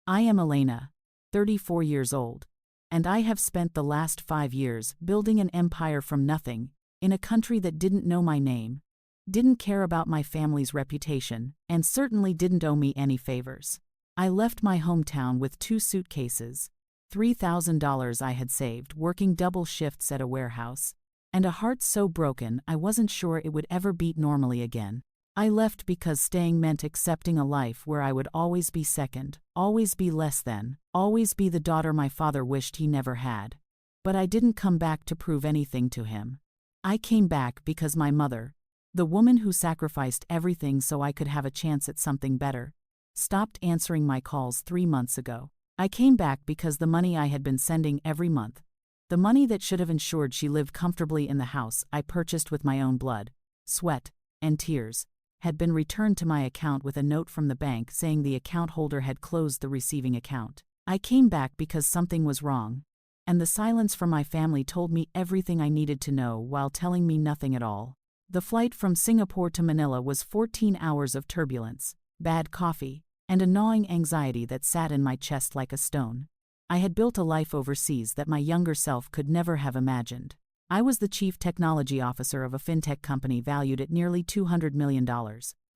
I am Elena, 34 years old, and I have spent the last 5 years building an empire from nothing, in a country that didn't know my name, didn't care about my family's reputation, and certainly didn't owe me any favors. I left my hometown with 2 suitcases, $3,000 I had saved working double shifts at a warehouse, and a heart so broken I wasn't sure it would ever beat normally again. I left because staying meant accepting a life where I would always be second, always be less than, always be the daughter my father wished he never had. But I didn't come back to prove anything to him. I came back because my mother, the woman who sacrificed everything so I could have a chance at something better, stopped answering my calls 3 months ago. I came back because the money I had been sending every month, the money that should have ensured she lived comfortably in the house I purchased with my own blood, sweat, and tears, had been returned to my account with a note from the bank saying the account holder had closed the receiving account. I came back because something was wrong, and the silence from my family told me everything I needed to know while telling me nothing at all. The flight from Singapore to Manila was 14 hours of turbulence, bad coffee, and a gnawing anxiety that sat in my chest like a stone. I had built a life overseas that my younger self could never have imagined. I was the chief technology officer of a fintech company valued at nearly $200 million.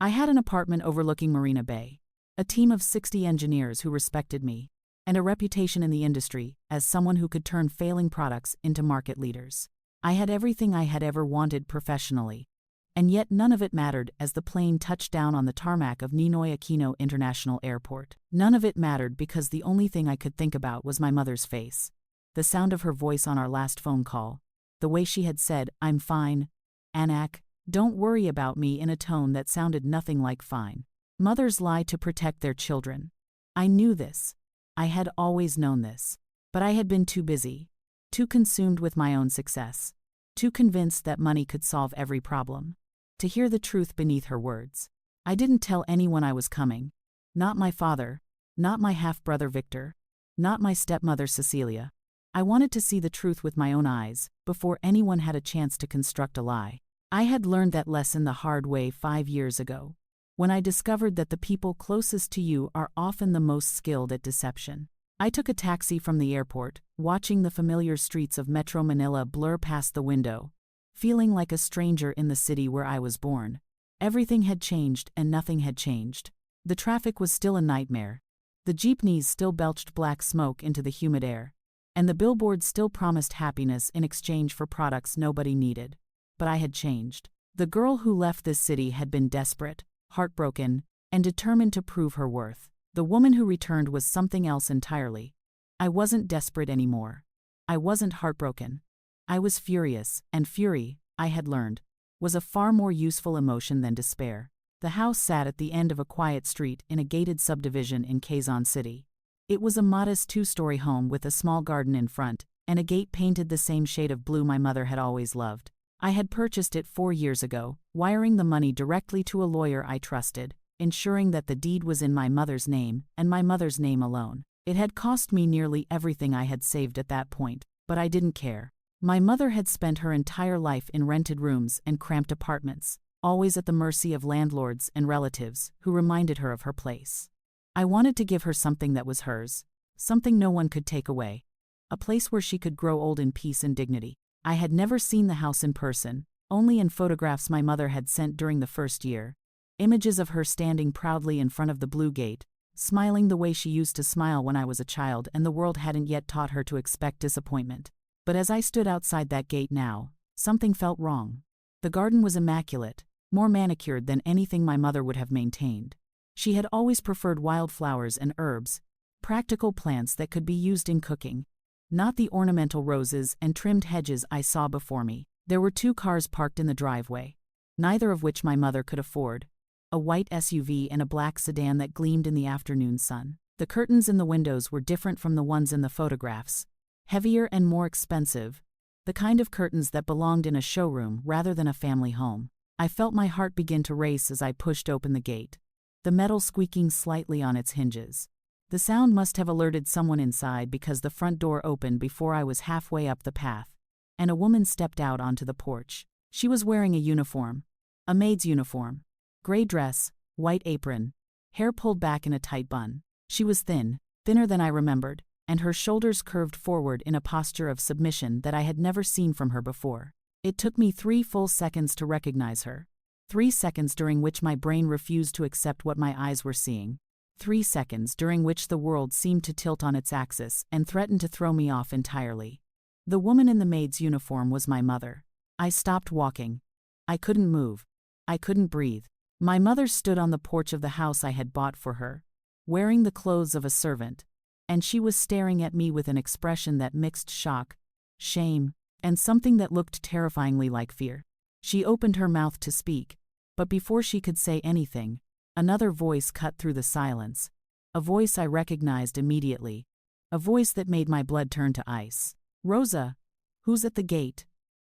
I had an apartment overlooking Marina Bay, a team of 60 engineers who respected me, and a reputation in the industry as someone who could turn failing products into market leaders. I had everything I had ever wanted professionally, and yet none of it mattered as the plane touched down on the tarmac of Ninoy Aquino International Airport. None of it mattered because the only thing I could think about was my mother's face, the sound of her voice on our last phone call, the way she had said, "I'm fine, Anak, don't worry about me," in a tone that sounded nothing like fine. Mothers lie to protect their children. I knew this. I had always known this. But I had been too busy, too consumed with my own success, too convinced that money could solve every problem, to hear the truth beneath her words. I didn't tell anyone I was coming. Not my father, not my half-brother Victor, not my stepmother Cecilia. I wanted to see the truth with my own eyes, before anyone had a chance to construct a lie. I had learned that lesson the hard way 5 years ago, when I discovered that the people closest to you are often the most skilled at deception. I took a taxi from the airport, watching the familiar streets of Metro Manila blur past the window, feeling like a stranger in the city where I was born. Everything had changed and nothing had changed. The traffic was still a nightmare. The jeepneys still belched black smoke into the humid air, and the billboards still promised happiness in exchange for products nobody needed. But I had changed. The girl who left this city had been desperate, heartbroken, and determined to prove her worth. The woman who returned was something else entirely. I wasn't desperate anymore. I wasn't heartbroken. I was furious, and fury, I had learned, was a far more useful emotion than despair. The house sat at the end of a quiet street in a gated subdivision in Quezon City. It was a modest 2-story home with a small garden in front, and a gate painted the same shade of blue my mother had always loved. I had purchased it 4 years ago, wiring the money directly to a lawyer I trusted, ensuring that the deed was in my mother's name, and my mother's name alone. It had cost me nearly everything I had saved at that point, but I didn't care. My mother had spent her entire life in rented rooms and cramped apartments, always at the mercy of landlords and relatives who reminded her of her place. I wanted to give her something that was hers, something no one could take away, a place where she could grow old in peace and dignity. I had never seen the house in person, only in photographs my mother had sent during the first year, images of her standing proudly in front of the blue gate, smiling the way she used to smile when I was a child and the world hadn't yet taught her to expect disappointment. But as I stood outside that gate now, something felt wrong. The garden was immaculate, more manicured than anything my mother would have maintained. She had always preferred wildflowers and herbs, practical plants that could be used in cooking, not the ornamental roses and trimmed hedges I saw before me. There were 2 cars parked in the driveway, neither of which my mother could afford, a white SUV and a black sedan that gleamed in the afternoon sun. The curtains in the windows were different from the ones in the photographs, heavier and more expensive, the kind of curtains that belonged in a showroom rather than a family home. I felt my heart begin to race as I pushed open the gate, the metal squeaking slightly on its hinges. The sound must have alerted someone inside because the front door opened before I was halfway up the path, and a woman stepped out onto the porch. She was wearing a uniform, a maid's uniform, gray dress, white apron, hair pulled back in a tight bun. She was thin, thinner than I remembered, and her shoulders curved forward in a posture of submission that I had never seen from her before. It took me 3 full seconds to recognize her. 3 seconds during which my brain refused to accept what my eyes were seeing. 3 seconds during which the world seemed to tilt on its axis and threatened to throw me off entirely. The woman in the maid's uniform was my mother. I stopped walking. I couldn't move. I couldn't breathe. My mother stood on the porch of the house I had bought for her, wearing the clothes of a servant, and she was staring at me with an expression that mixed shock, shame, and something that looked terrifyingly like fear. She opened her mouth to speak, but before she could say anything, another voice cut through the silence, a voice I recognized immediately, a voice that made my blood turn to ice. "Rosa, who's at the gate?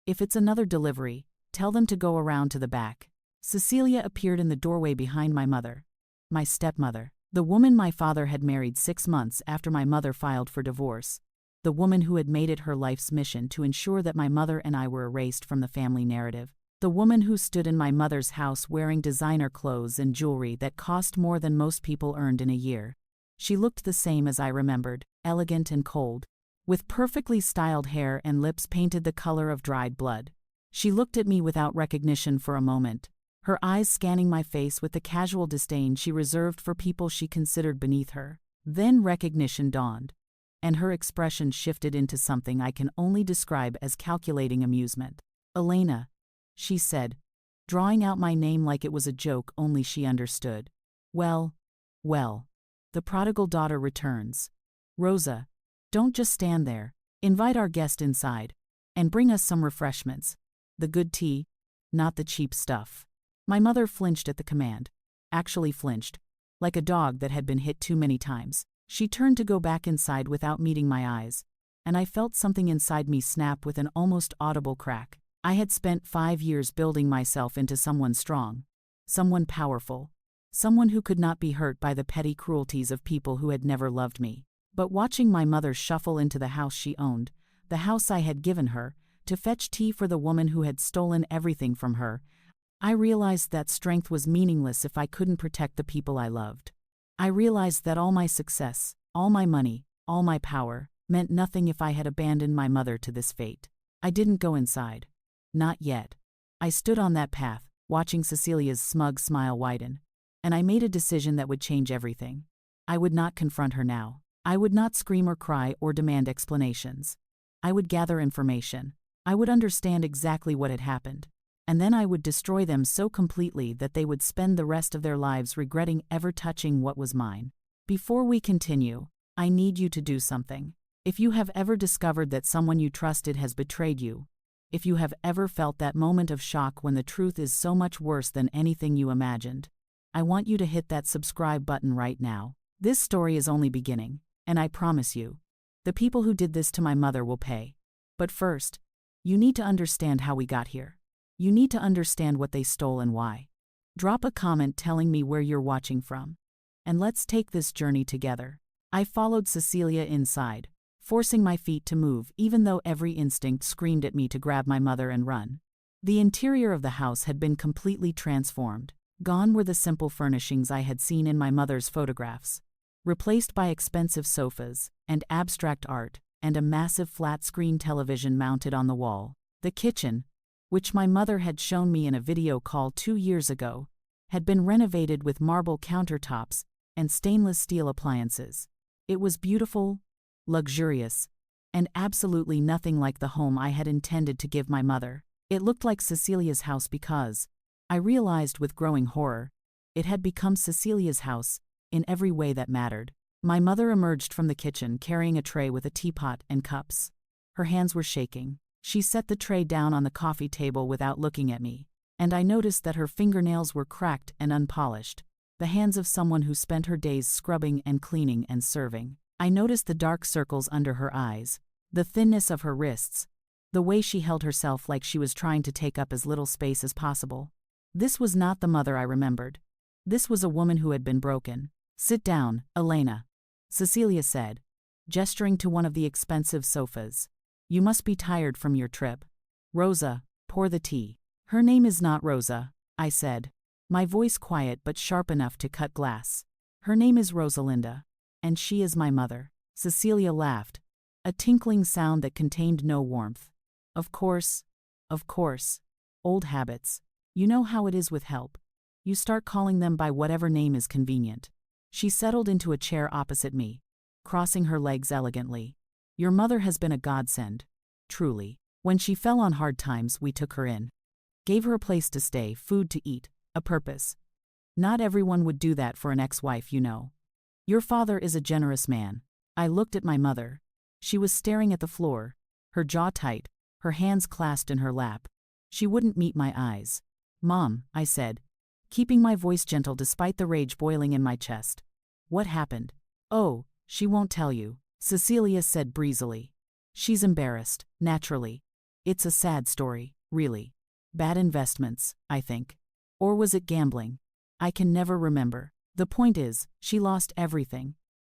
If it's another delivery, tell them to go around to the back." Cecilia appeared in the doorway behind my mother, my stepmother, the woman my father had married 6 months after my mother filed for divorce, the woman who had made it her life's mission to ensure that my mother and I were erased from the family narrative, the woman who stood in my mother's house wearing designer clothes and jewelry that cost more than most people earned in a year. She looked the same as I remembered, elegant and cold, with perfectly styled hair and lips painted the color of dried blood. She looked at me without recognition for a moment, her eyes scanning my face with the casual disdain she reserved for people she considered beneath her. Then recognition dawned, and her expression shifted into something I can only describe as calculating amusement. "Elena," she said, drawing out my name like it was a joke only she understood. Well, the prodigal daughter returns. "Rosa, don't just stand there. Invite our guest inside, and bring us some refreshments. The good tea, not the cheap stuff." My mother flinched at the command. Actually flinched, like a dog that had been hit too many times. She turned to go back inside without meeting my eyes, and I felt something inside me snap with an almost audible crack. I had spent 5 years building myself into someone strong, someone powerful, someone who could not be hurt by the petty cruelties of people who had never loved me. But watching my mother shuffle into the house she owned, the house I had given her, to fetch tea for the woman who had stolen everything from her, I realized that strength was meaningless if I couldn't protect the people I loved. I realized that all my success, all my money, all my power, meant nothing if I had abandoned my mother to this fate. I didn't go inside. Not yet. I stood on that path, watching Cecilia's smug smile widen, and I made a decision that would change everything. I would not confront her now. I would not scream or cry or demand explanations. I would gather information. I would understand exactly what had happened, and then I would destroy them so completely that they would spend the rest of their lives regretting ever touching what was mine. Before we continue, I need you to do something. If you have ever discovered that someone you trusted has betrayed you, if you have ever felt that moment of shock when the truth is so much worse than anything you imagined, I want you to hit that subscribe button right now. This story is only beginning, and I promise you, the people who did this to my mother will pay. But first, you need to understand how we got here. You need to understand what they stole and why. Drop a comment telling me where you're watching from, and let's take this journey together. I followed Cecilia inside, forcing my feet to move even though every instinct screamed at me to grab my mother and run. The interior of the house had been completely transformed. Gone were the simple furnishings I had seen in my mother's photographs, replaced by expensive sofas and abstract art and a massive flat-screen television mounted on the wall. The kitchen, which my mother had shown me in a video call 2 years ago, had been renovated with marble countertops and stainless steel appliances. It was beautiful, luxurious, and absolutely nothing like the home I had intended to give my mother. It looked like Cecilia's house because, I realized with growing horror, it had become Cecilia's house in every way that mattered. My mother emerged from the kitchen carrying a tray with a teapot and cups. Her hands were shaking. She set the tray down on the coffee table without looking at me, and I noticed that her fingernails were cracked and unpolished, the hands of someone who spent her days scrubbing and cleaning and serving. I noticed the dark circles under her eyes, the thinness of her wrists, the way she held herself like she was trying to take up as little space as possible. This was not the mother I remembered. This was a woman who had been broken. "Sit down, Elena," Cecilia said, gesturing to one of the expensive sofas. "You must be tired from your trip. Rosa, pour the tea." "Her name is not Rosa," I said, my voice quiet but sharp enough to cut glass. "Her name is Rosalinda." And she is my mother. Cecilia laughed, a tinkling sound that contained no warmth. Of course. Old habits. You know how it is with help. You start calling them by whatever name is convenient. She settled into a chair opposite me, crossing her legs elegantly. Your mother has been a godsend. Truly. When she fell on hard times, we took her in. Gave her a place to stay, food to eat, a purpose. Not everyone would do that for an ex-wife, you know. Your father is a generous man. I looked at my mother. She was staring at the floor, her jaw tight, her hands clasped in her lap. She wouldn't meet my eyes. Mom, I said, keeping my voice gentle despite the rage boiling in my chest. What happened? Oh, she won't tell you, Cecilia said breezily. She's embarrassed, naturally. It's a sad story, really. Bad investments, I think. Or was it gambling? I can never remember. The point is, she lost everything.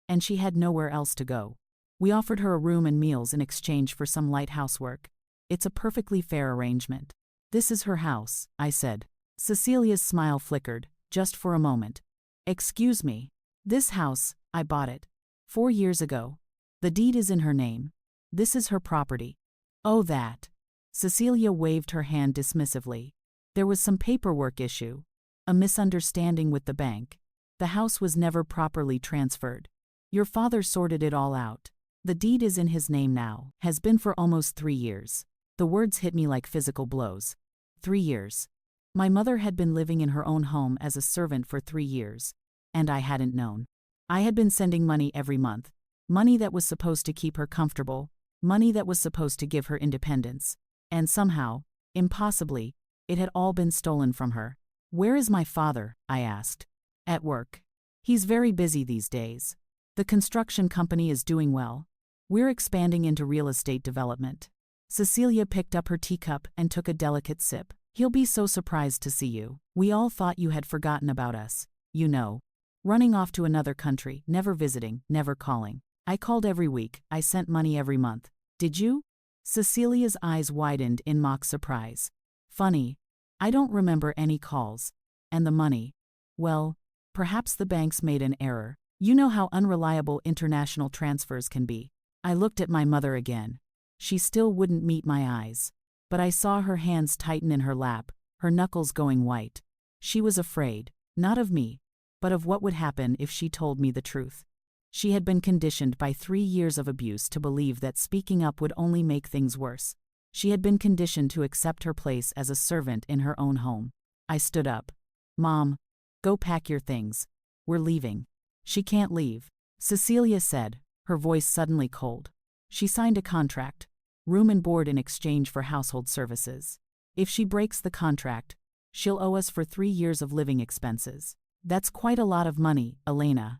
And she had nowhere else to go. We offered her a room and meals in exchange for some light housework. It's a perfectly fair arrangement. This is her house, I said. Cecilia's smile flickered, just for a moment. Excuse me. This house, I bought it 4 years ago. The deed is in her name. This is her property. Oh, that. Cecilia waved her hand dismissively. There was some paperwork issue. A misunderstanding with the bank. The house was never properly transferred. Your father sorted it all out. The deed is in his name now, has been for almost 3 years. The words hit me like physical blows. 3 years. My mother had been living in her own home as a servant for 3 years, and I hadn't known. I had been sending money every month, money that was supposed to keep her comfortable, money that was supposed to give her independence, and somehow, impossibly, it had all been stolen from her. Where is my father? I asked. At work. He's very busy these days. The construction company is doing well. We're expanding into real estate development. Cecilia picked up her teacup and took a delicate sip. He'll be so surprised to see you. We all thought you had forgotten about us. You know. Running off to another country, never visiting, never calling. I called every week, I sent money every month. Did you? Cecilia's eyes widened in mock surprise. Funny. I don't remember any calls. And the money? Well, perhaps the banks made an error. You know how unreliable international transfers can be. I looked at my mother again. She still wouldn't meet my eyes. But I saw her hands tighten in her lap, her knuckles going white. She was afraid, not of me, but of what would happen if she told me the truth. She had been conditioned by 3 years of abuse to believe that speaking up would only make things worse. She had been conditioned to accept her place as a servant in her own home. I stood up. Mom, go pack your things. We're leaving. She can't leave, Cecilia said, her voice suddenly cold. She signed a contract. Room and board in exchange for household services. If she breaks the contract, she'll owe us for 3 years of living expenses. That's quite a lot of money, Elena.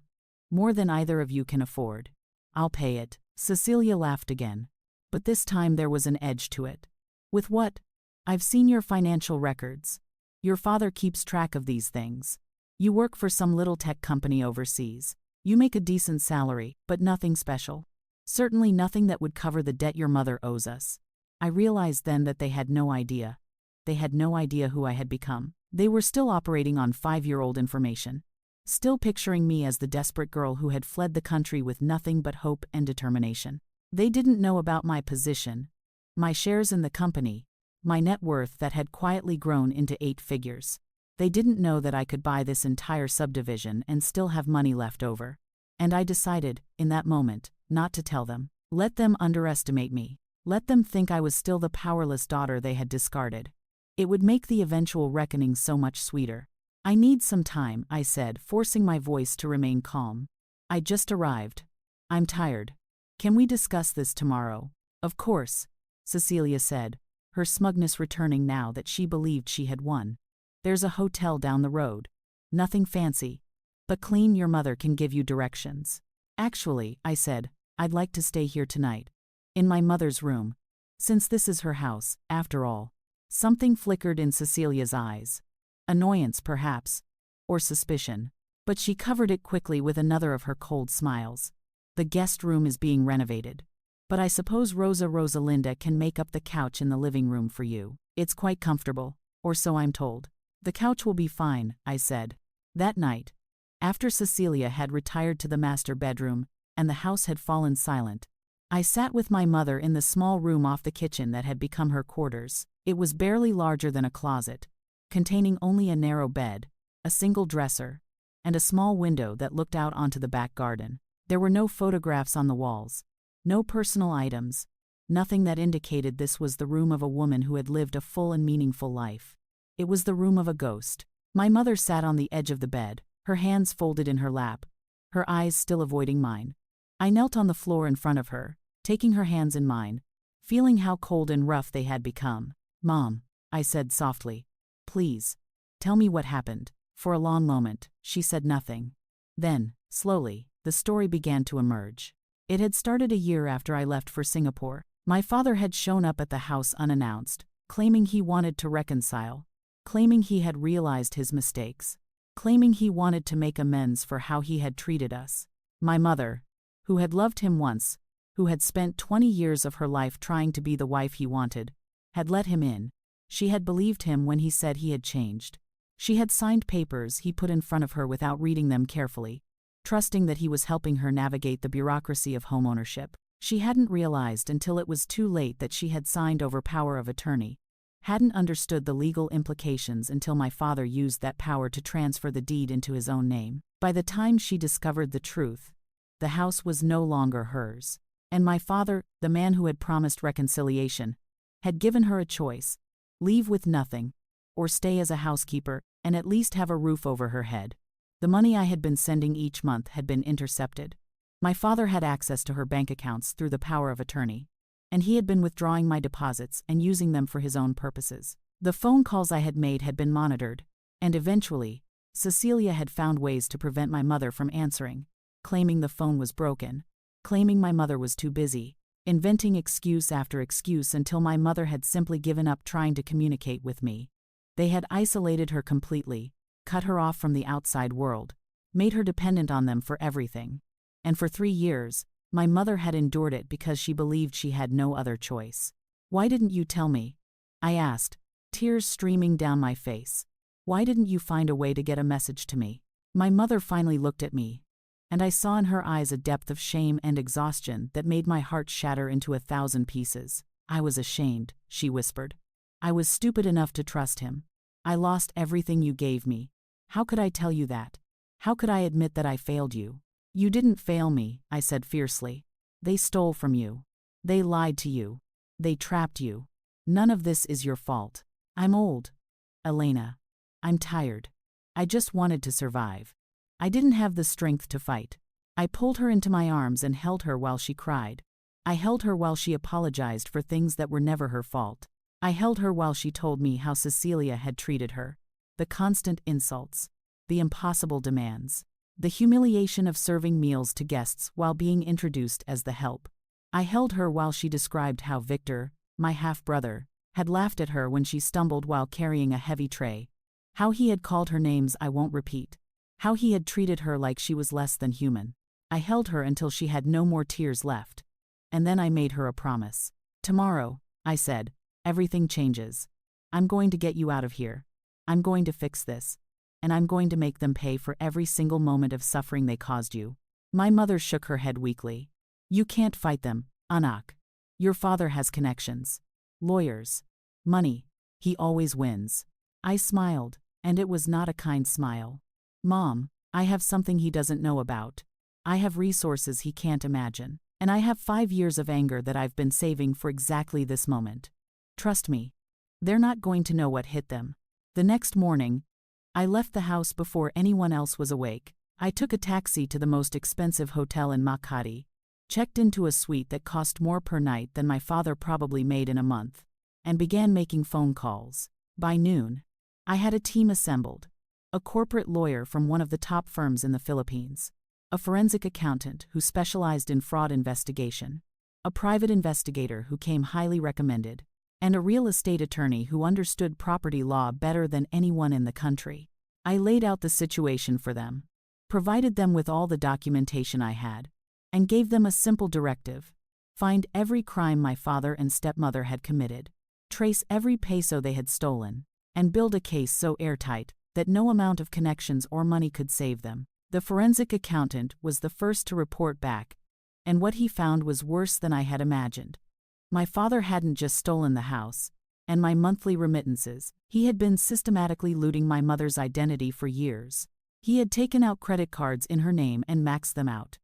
More than either of you can afford. I'll pay it. Cecilia laughed again. But this time there was an edge to it. With what? I've seen your financial records. Your father keeps track of these things. You work for some little tech company overseas. You make a decent salary, but nothing special. Certainly nothing that would cover the debt your mother owes us. I realized then that they had no idea. They had no idea who I had become. They were still operating on 5-year-old information. Still picturing me as the desperate girl who had fled the country with nothing but hope and determination. They didn't know about my position, my shares in the company, my net worth that had quietly grown into 8 figures. They didn't know that I could buy this entire subdivision and still have money left over. And I decided, in that moment, not to tell them. Let them underestimate me. Let them think I was still the powerless daughter they had discarded. It would make the eventual reckoning so much sweeter. I need some time, I said, forcing my voice to remain calm. I just arrived. I'm tired. Can we discuss this tomorrow? Of course, Cecilia said, her smugness returning now that she believed she had won. There's a hotel down the road. Nothing fancy. But clean. Your mother can give you directions. Actually, I said, I'd like to stay here tonight. In my mother's room. Since this is her house, after all. Something flickered in Cecilia's eyes. Annoyance, perhaps. Or suspicion. But she covered it quickly with another of her cold smiles. The guest room is being renovated. But I suppose Rosalinda can make up the couch in the living room for you. It's quite comfortable, or so I'm told. The couch will be fine, I said. That night, After Cecilia had retired to the master bedroom, and the house had fallen silent, I sat with my mother in the small room off the kitchen that had become her quarters. It was barely larger than a closet, containing only a narrow bed, a single dresser, and a small window that looked out onto the back garden. There were no photographs on the walls, no personal items, nothing that indicated this was the room of a woman who had lived a full and meaningful life. It was the room of a ghost. My mother sat on the edge of the bed, her hands folded in her lap, her eyes still avoiding mine. I knelt on the floor in front of her, taking her hands in mine, feeling how cold and rough they had become. "Mom," I said softly, "please, tell me what happened." For a long moment, she said nothing. Then, slowly, the story began to emerge. It had started a year after I left for Singapore. My father had shown up at the house unannounced, claiming he wanted to reconcile, claiming he had realized his mistakes, claiming he wanted to make amends for how he had treated us. My mother, who had loved him once, who had spent 20 years of her life trying to be the wife he wanted, had let him in. She had believed him when he said he had changed. She had signed papers he put in front of her without reading them carefully, trusting that he was helping her navigate the bureaucracy of homeownership. She hadn't realized until it was too late that she had signed over power of attorney, hadn't understood the legal implications until my father used that power to transfer the deed into his own name. By the time she discovered the truth, the house was no longer hers. And my father, the man who had promised reconciliation, had given her a choice: leave with nothing, or stay as a housekeeper and at least have a roof over her head. The money I had been sending each month had been intercepted. My father had access to her bank accounts through the power of attorney, and he had been withdrawing my deposits and using them for his own purposes. The phone calls I had made had been monitored, and eventually, Cecilia had found ways to prevent my mother from answering, claiming the phone was broken, claiming my mother was too busy, inventing excuse after excuse until my mother had simply given up trying to communicate with me. They had isolated her completely, cut her off from the outside world, made her dependent on them for everything. And for 3 years, my mother had endured it because she believed she had no other choice. "Why didn't you tell me?" I asked, tears streaming down my face. "Why didn't you find a way to get a message to me?" My mother finally looked at me, and I saw in her eyes a depth of shame and exhaustion that made my heart shatter into 1,000 pieces. "I was ashamed," she whispered. "I was stupid enough to trust him. I lost everything you gave me. How could I tell you that? How could I admit that I failed you?" "You didn't fail me," I said fiercely. "They stole from you. They lied to you. They trapped you. None of this is your fault. I'm old, Elena. I'm tired. I just wanted to survive. I didn't have the strength to fight." I pulled her into my arms and held her while she cried. I held her while she apologized for things that were never her fault. I held her while she told me how Cecilia had treated her, the constant insults, the impossible demands, the humiliation of serving meals to guests while being introduced as the help. I held her while she described how Victor, my half-brother, had laughed at her when she stumbled while carrying a heavy tray, how he had called her names I won't repeat, how he had treated her like she was less than human. I held her until she had no more tears left, and then I made her a promise. "Tomorrow," I said, "everything changes. I'm going to get you out of here. I'm going to fix this. And I'm going to make them pay for every single moment of suffering they caused you." My mother shook her head weakly. "You can't fight them, Anak. Your father has connections. Lawyers. Money. He always wins." I smiled, and it was not a kind smile. "Mom, I have something he doesn't know about. I have resources he can't imagine. And I have 5 years of anger that I've been saving for exactly this moment. Trust me. They're not going to know what hit them." The next morning, I left the house before anyone else was awake. I took a taxi to the most expensive hotel in Makati, checked into a suite that cost more per night than my father probably made in a month, and began making phone calls. By noon, I had a team assembled: a corporate lawyer from one of the top firms in the Philippines, a forensic accountant who specialized in fraud investigation, a private investigator who came highly recommended, and a real estate attorney who understood property law better than anyone in the country. I laid out the situation for them, provided them with all the documentation I had, and gave them a simple directive: find every crime my father and stepmother had committed, trace every peso they had stolen, and build a case so airtight that no amount of connections or money could save them. The forensic accountant was the first to report back, and what he found was worse than I had imagined. My father hadn't just stolen the house and my monthly remittances, he had been systematically looting my mother's identity for years. He had taken out credit cards in her name and maxed them out.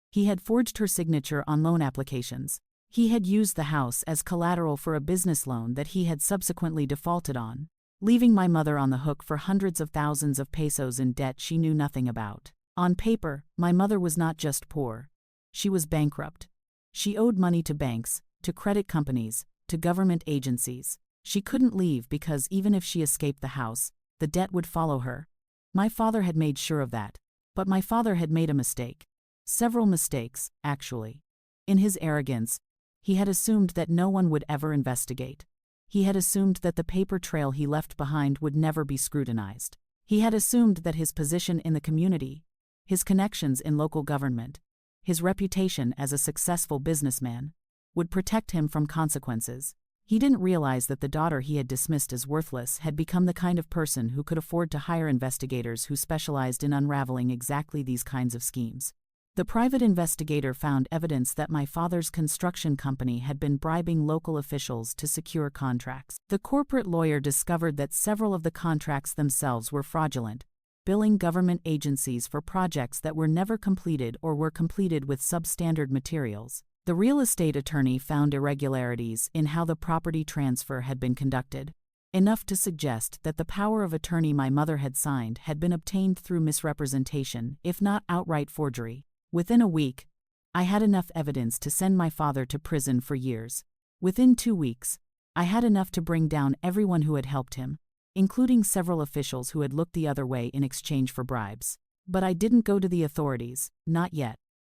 He had forged her signature on loan applications. He had used the house as collateral for a business loan that he had subsequently defaulted on, leaving my mother on the hook for hundreds of thousands of pesos in debt she knew nothing about. On paper, my mother was not just poor. She was bankrupt. She owed money to banks, to credit companies, to government agencies. She couldn't leave because even if she escaped the house, the debt would follow her. My father had made sure of that. But my father had made a mistake. Several mistakes, actually. In his arrogance, he had assumed that no one would ever investigate. He had assumed that the paper trail he left behind would never be scrutinized. He had assumed that his position in the community, his connections in local government, his reputation as a successful businessman, would protect him from consequences. He didn't realize that the daughter he had dismissed as worthless had become the kind of person who could afford to hire investigators who specialized in unraveling exactly these kinds of schemes. The private investigator found evidence that my father's construction company had been bribing local officials to secure contracts. The corporate lawyer discovered that several of the contracts themselves were fraudulent, billing government agencies for projects that were never completed or were completed with substandard materials. The real estate attorney found irregularities in how the property transfer had been conducted, enough to suggest that the power of attorney my mother had signed had been obtained through misrepresentation, if not outright forgery. Within a week, I had enough evidence to send my father to prison for years. Within 2 weeks, I had enough to bring down everyone who had helped him, including several officials who had looked the other way in exchange for bribes. But I didn't go to the authorities, not yet.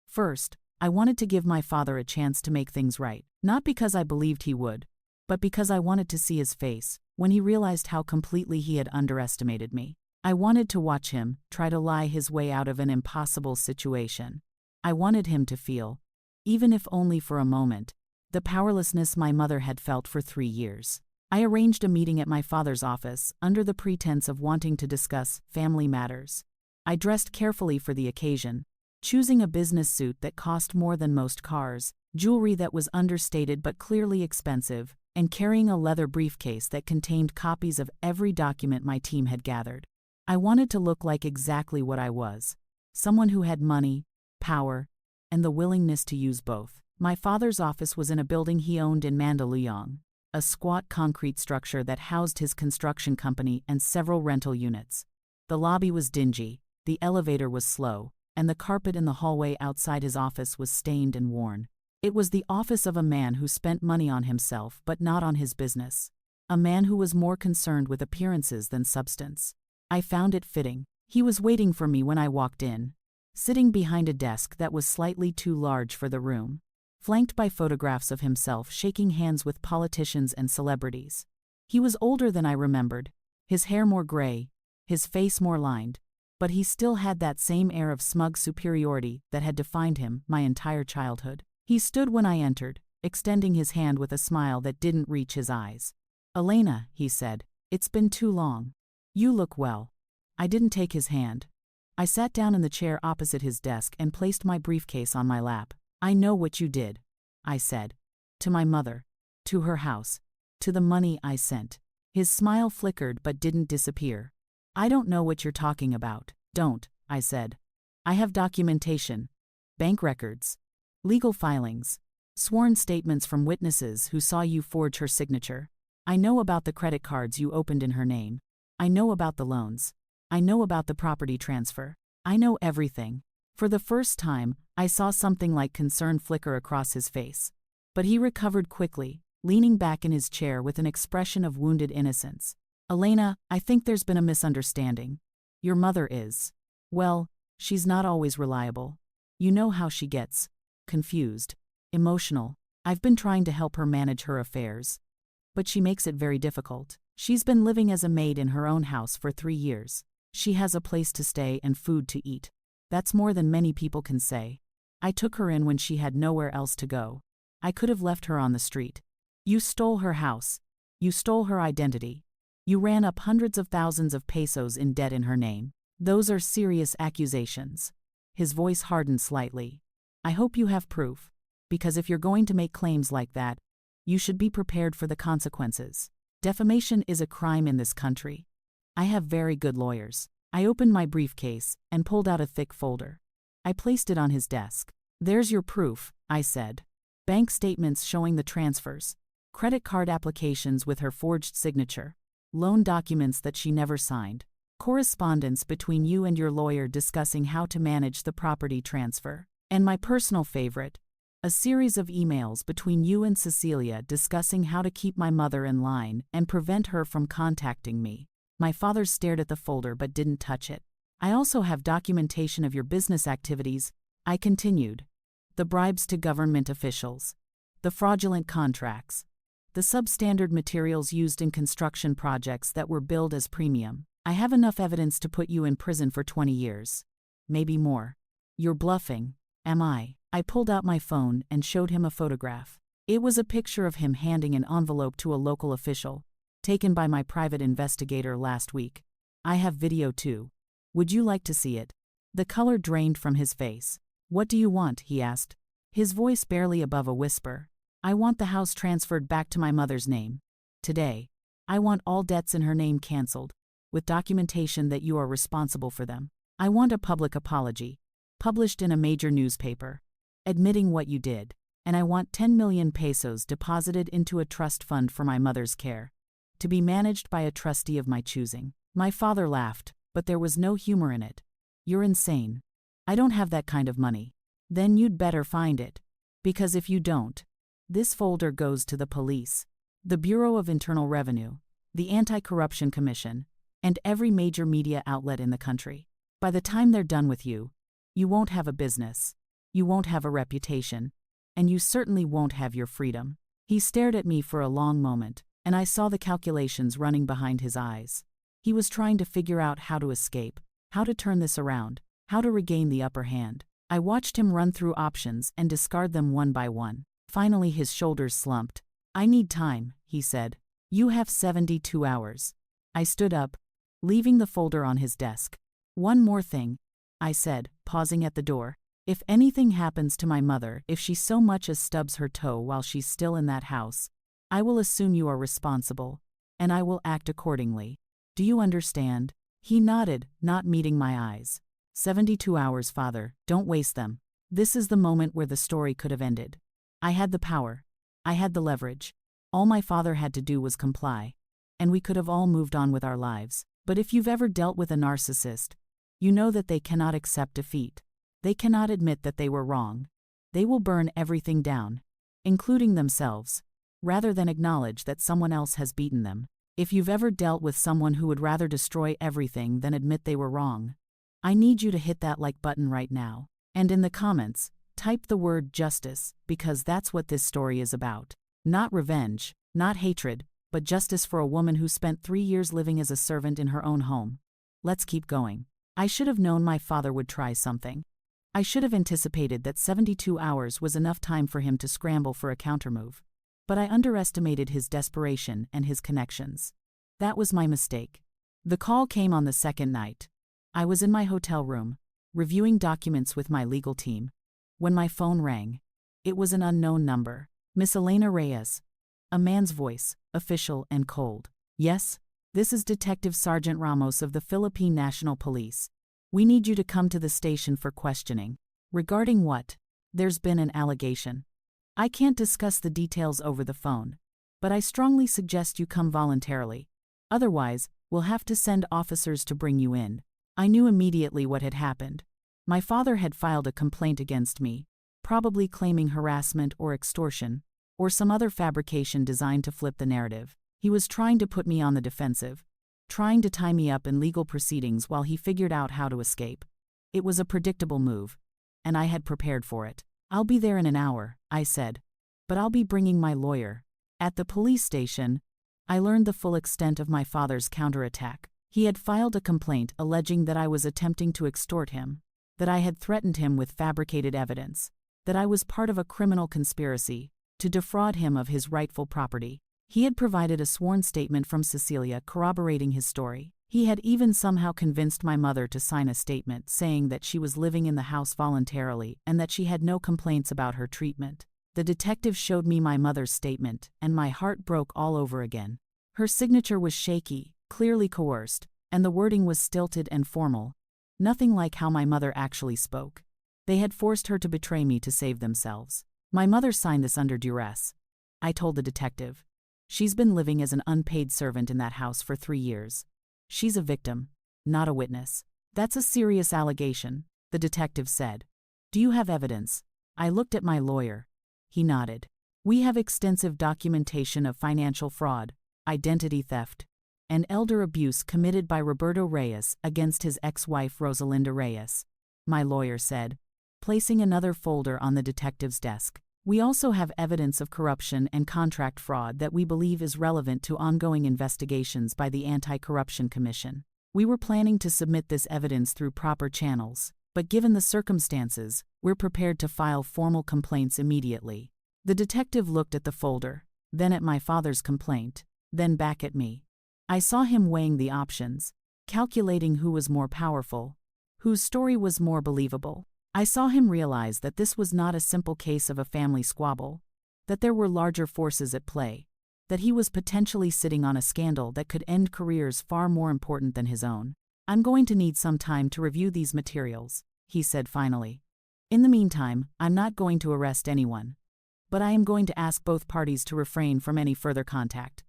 First, I wanted to give my father a chance to make things right, not because I believed he would, but because I wanted to see his face when he realized how completely he had underestimated me. I wanted to watch him try to lie his way out of an impossible situation. I wanted him to feel, even if only for a moment, the powerlessness my mother had felt for 3 years. I arranged a meeting at my father's office under the pretense of wanting to discuss family matters. I dressed carefully for the occasion, choosing a business suit that cost more than most cars, jewelry that was understated but clearly expensive, and carrying a leather briefcase that contained copies of every document my team had gathered. I wanted to look like exactly what I was, someone who had money, power, and the willingness to use both. My father's office was in a building he owned in Mandaluyong, a squat concrete structure that housed his construction company and several rental units. The lobby was dingy, the elevator was slow, and the carpet in the hallway outside his office was stained and worn. It was the office of a man who spent money on himself but not on his business. A man who was more concerned with appearances than substance. I found it fitting. He was waiting for me when I walked in, sitting behind a desk that was slightly too large for the room, flanked by photographs of himself shaking hands with politicians and celebrities. He was older than I remembered, his hair more gray, his face more lined, but he still had that same air of smug superiority that had defined him my entire childhood. He stood when I entered, extending his hand with a smile that didn't reach his eyes. "Elena," he said, "it's been too long. You look well." I didn't take his hand. I sat down in the chair opposite his desk and placed my briefcase on my lap. "I know what you did," I said. "To my mother. To her house. To the money I sent." His smile flickered but didn't disappear. "I don't know what you're talking about." "Don't," I said. "I have documentation. Bank records. Legal filings. Sworn statements from witnesses who saw you forge her signature. I know about the credit cards you opened in her name. I know about the loans. I know about the property transfer. I know everything." For the first time, I saw something like concern flicker across his face. But he recovered quickly, leaning back in his chair with an expression of wounded innocence. "Elena, I think there's been a misunderstanding. Your mother is, well, she's not always reliable. You know how she gets. Confused. Emotional. I've been trying to help her manage her affairs. But she makes it very difficult. She's been living as a maid in her own house for 3 years. She has a place to stay and food to eat. That's more than many people can say. I took her in when she had nowhere else to go. I could have left her on the street. You stole her house. You stole her identity. You ran up hundreds of thousands of pesos in debt in her name. Those are serious accusations. His voice hardened slightly. I hope you have proof, because if you're going to make claims like that, you should be prepared for the consequences. Defamation is a crime in this country. I have very good lawyers. I opened my briefcase and pulled out a thick folder. I placed it on his desk. There's your proof, I said. Bank statements showing the transfers, credit card applications with her forged signature, loan documents that she never signed, correspondence between you and your lawyer discussing how to manage the property transfer, and my personal favorite, a series of emails between you and Cecilia discussing how to keep my mother in line and prevent her from contacting me. My father stared at the folder but didn't touch it. I also have documentation of your business activities, I continued. The bribes to government officials, the fraudulent contracts, the substandard materials used in construction projects that were billed as premium. I have enough evidence to put you in prison for 20 years. Maybe more. You're bluffing, am I? I pulled out my phone and showed him a photograph. It was a picture of him handing an envelope to a local official, taken by my private investigator last week. I have video too. Would you like to see it? The color drained from his face. What do you want? He asked, his voice barely above a whisper. I want the house transferred back to my mother's name. Today. I want all debts in her name cancelled, with documentation that you are responsible for them. I want a public apology, published in a major newspaper, admitting what you did, and I want 10 million pesos deposited into a trust fund for my mother's care, to be managed by a trustee of my choosing. My father laughed, but there was no humor in it. You're insane. I don't have that kind of money. Then you'd better find it. Because if you don't, this folder goes to the police, the Bureau of Internal Revenue, the Anti-Corruption Commission, and every major media outlet in the country. By the time they're done with you, you won't have a business. You won't have a reputation, and you certainly won't have your freedom. He stared at me for a long moment, and I saw the calculations running behind his eyes. He was trying to figure out how to escape, how to turn this around, how to regain the upper hand. I watched him run through options and discard them one by one. Finally his shoulders slumped. I need time, he said. You have 72 hours. I stood up, leaving the folder on his desk. One more thing, I said, pausing at the door. If anything happens to my mother, if she so much as stubs her toe while she's still in that house, I will assume you are responsible, and I will act accordingly. Do you understand? He nodded, not meeting my eyes. 72 hours, father, don't waste them. This is the moment where the story could have ended. I had the power. I had the leverage. All my father had to do was comply, and we could have all moved on with our lives. But if you've ever dealt with a narcissist, you know that they cannot accept defeat. They cannot admit that they were wrong. They will burn everything down, including themselves, rather than acknowledge that someone else has beaten them. If you've ever dealt with someone who would rather destroy everything than admit they were wrong, I need you to hit that like button right now. And in the comments, type the word justice, because that's what this story is about. Not revenge, not hatred, but justice for a woman who spent 3 years living as a servant in her own home. Let's keep going. I should have known my father would try something. I should have anticipated that 72 hours was enough time for him to scramble for a countermove. But I underestimated his desperation and his connections. That was my mistake. The call came on the second night. I was in my hotel room, reviewing documents with my legal team, when my phone rang. It was an unknown number. Miss Elena Reyes. A man's voice, official and cold. Yes? This is Detective Sergeant Ramos of the Philippine National Police. We need you to come to the station for questioning. Regarding what? There's been an allegation. I can't discuss the details over the phone, but I strongly suggest you come voluntarily. Otherwise, we'll have to send officers to bring you in. I knew immediately what had happened. My father had filed a complaint against me, probably claiming harassment or extortion, or some other fabrication designed to flip the narrative. He was trying to put me on the defensive, trying to tie me up in legal proceedings while he figured out how to escape. It was a predictable move, and I had prepared for it. I'll be there in an hour, I said, but I'll be bringing my lawyer. At the police station, I learned the full extent of my father's counterattack. He had filed a complaint alleging that I was attempting to extort him, that I had threatened him with fabricated evidence, that I was part of a criminal conspiracy to defraud him of his rightful property. He had provided a sworn statement from Cecilia corroborating his story. He had even somehow convinced my mother to sign a statement saying that she was living in the house voluntarily and that she had no complaints about her treatment. The detective showed me my mother's statement, and my heart broke all over again. Her signature was shaky, clearly coerced, and the wording was stilted and formal. Nothing like how my mother actually spoke. They had forced her to betray me to save themselves. My mother signed this under duress. I told the detective. She's been living as an unpaid servant in that house for 3 years. She's a victim, not a witness. That's a serious allegation, the detective said. Do you have evidence? I looked at my lawyer. He nodded. We have extensive documentation of financial fraud, identity theft, and elder abuse committed by Roberto Reyes against his ex-wife Rosalinda Reyes, my lawyer said, placing another folder on the detective's desk. We also have evidence of corruption and contract fraud that we believe is relevant to ongoing investigations by the Anti-Corruption Commission. We were planning to submit this evidence through proper channels, but given the circumstances, we're prepared to file formal complaints immediately. The detective looked at the folder, then at my father's complaint, then back at me. I saw him weighing the options, calculating who was more powerful, whose story was more believable. I saw him realize that this was not a simple case of a family squabble, that there were larger forces at play, that he was potentially sitting on a scandal that could end careers far more important than his own. I'm going to need some time to review these materials, he said finally. In the meantime, I'm not going to arrest anyone. But I am going to ask both parties to refrain from any further contact.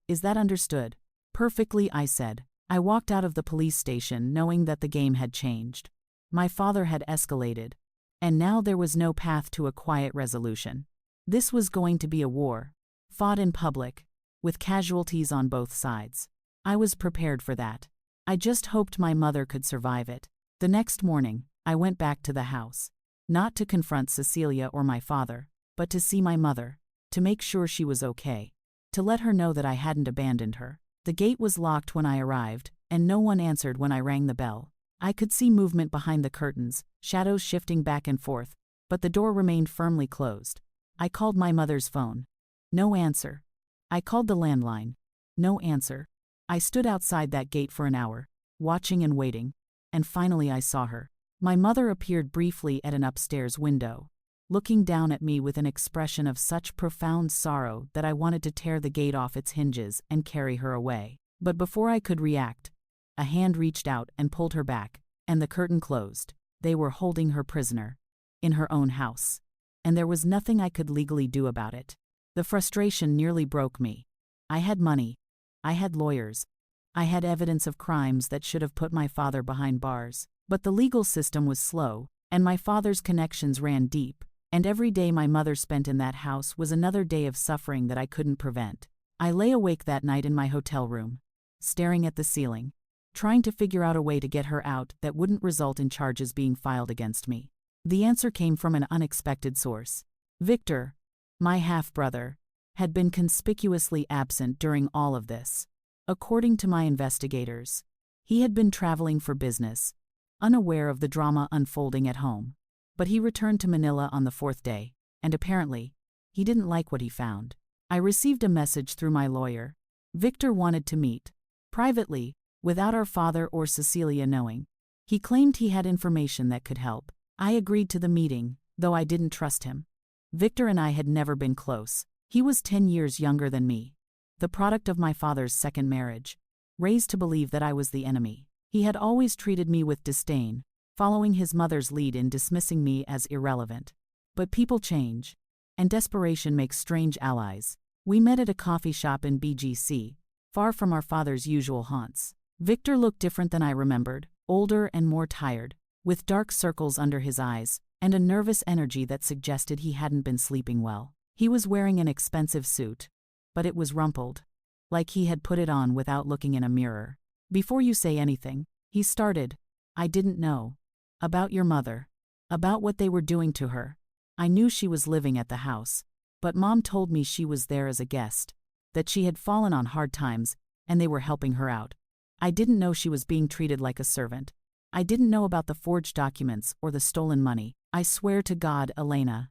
Is that understood? Perfectly, I said. I walked out of the police station knowing that the game had changed. My father had escalated, and now there was no path to a quiet resolution. This was going to be a war, fought in public, with casualties on both sides. I was prepared for that. I just hoped my mother could survive it. The next morning, I went back to the house, not to confront Cecilia or my father, but to see my mother, to make sure she was okay, to let her know that I hadn't abandoned her. The gate was locked when I arrived, and no one answered when I rang the bell. I could see movement behind the curtains, shadows shifting back and forth, but the door remained firmly closed. I called my mother's phone. No answer. I called the landline. No answer. I stood outside that gate for an hour, watching and waiting, and finally I saw her. My mother appeared briefly at an upstairs window, looking down at me with an expression of such profound sorrow that I wanted to tear the gate off its hinges and carry her away. But before I could react, a hand reached out and pulled her back, and the curtain closed. They were holding her prisoner, in her own house, and there was nothing I could legally do about it. The frustration nearly broke me. I had money. I had lawyers. I had evidence of crimes that should have put my father behind bars. But the legal system was slow, and my father's connections ran deep, and every day my mother spent in that house was another day of suffering that I couldn't prevent. I lay awake that night in my hotel room, staring at the ceiling, trying to figure out a way to get her out that wouldn't result in charges being filed against me. The answer came from an unexpected source. Victor, my half-brother, had been conspicuously absent during all of this. According to my investigators, he had been traveling for business, unaware of the drama unfolding at home. But he returned to Manila on the 4th day, and apparently, he didn't like what he found. I received a message through my lawyer. Victor wanted to meet, privately, without our father or Cecilia knowing. He claimed he had information that could help. I agreed to the meeting, though I didn't trust him. Victor and I had never been close. He was 10 years younger than me, the product of my father's second marriage, raised to believe that I was the enemy. He had always treated me with disdain, following his mother's lead in dismissing me as irrelevant. But people change, and desperation makes strange allies. We met at a coffee shop in BGC, far from our father's usual haunts. Victor looked different than I remembered, older and more tired, with dark circles under his eyes, and a nervous energy that suggested he hadn't been sleeping well. He was wearing an expensive suit, but it was rumpled, like he had put it on without looking in a mirror. Before you say anything, he started, I didn't know. About your mother. About what they were doing to her. I knew she was living at the house, but Mom told me she was there as a guest, that she had fallen on hard times, and they were helping her out. I didn't know she was being treated like a servant. I didn't know about the forged documents or the stolen money. I swear to God, Elena.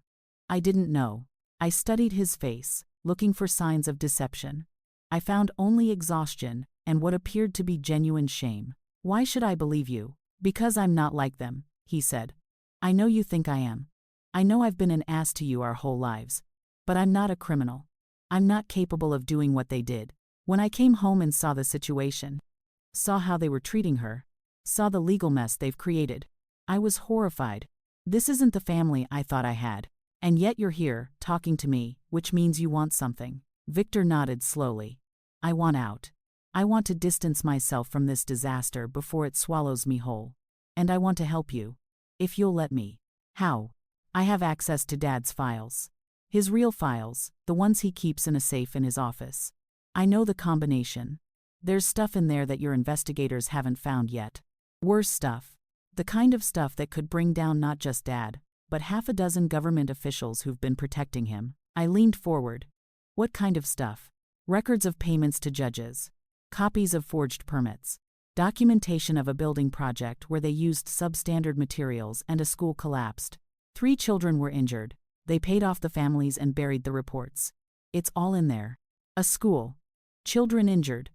I didn't know. I studied his face, looking for signs of deception. I found only exhaustion, and what appeared to be genuine shame. "Why should I believe you?" "Because I'm not like them," he said. "I know you think I am. I know I've been an ass to you our whole lives. But I'm not a criminal. I'm not capable of doing what they did." When I came home and saw the situation, saw how they were treating her, saw the legal mess they've created, I was horrified. This isn't the family I thought I had. And yet you're here, talking to me, which means you want something. Victor nodded slowly. "I want out. I want to distance myself from this disaster before it swallows me whole. And I want to help you. If you'll let me." "How?" "I have access to Dad's files. His real files, the ones he keeps in a safe in his office. I know the combination. There's stuff in there that your investigators haven't found yet. Worse stuff. The kind of stuff that could bring down not just Dad, but half a dozen government officials who've been protecting him." I leaned forward. "What kind of stuff?" "Records of payments to judges. Copies of forged permits. Documentation of a building project where they used substandard materials and a school collapsed. 3 children were injured. They paid off the families and buried the reports. It's all in there. A school. Children injured.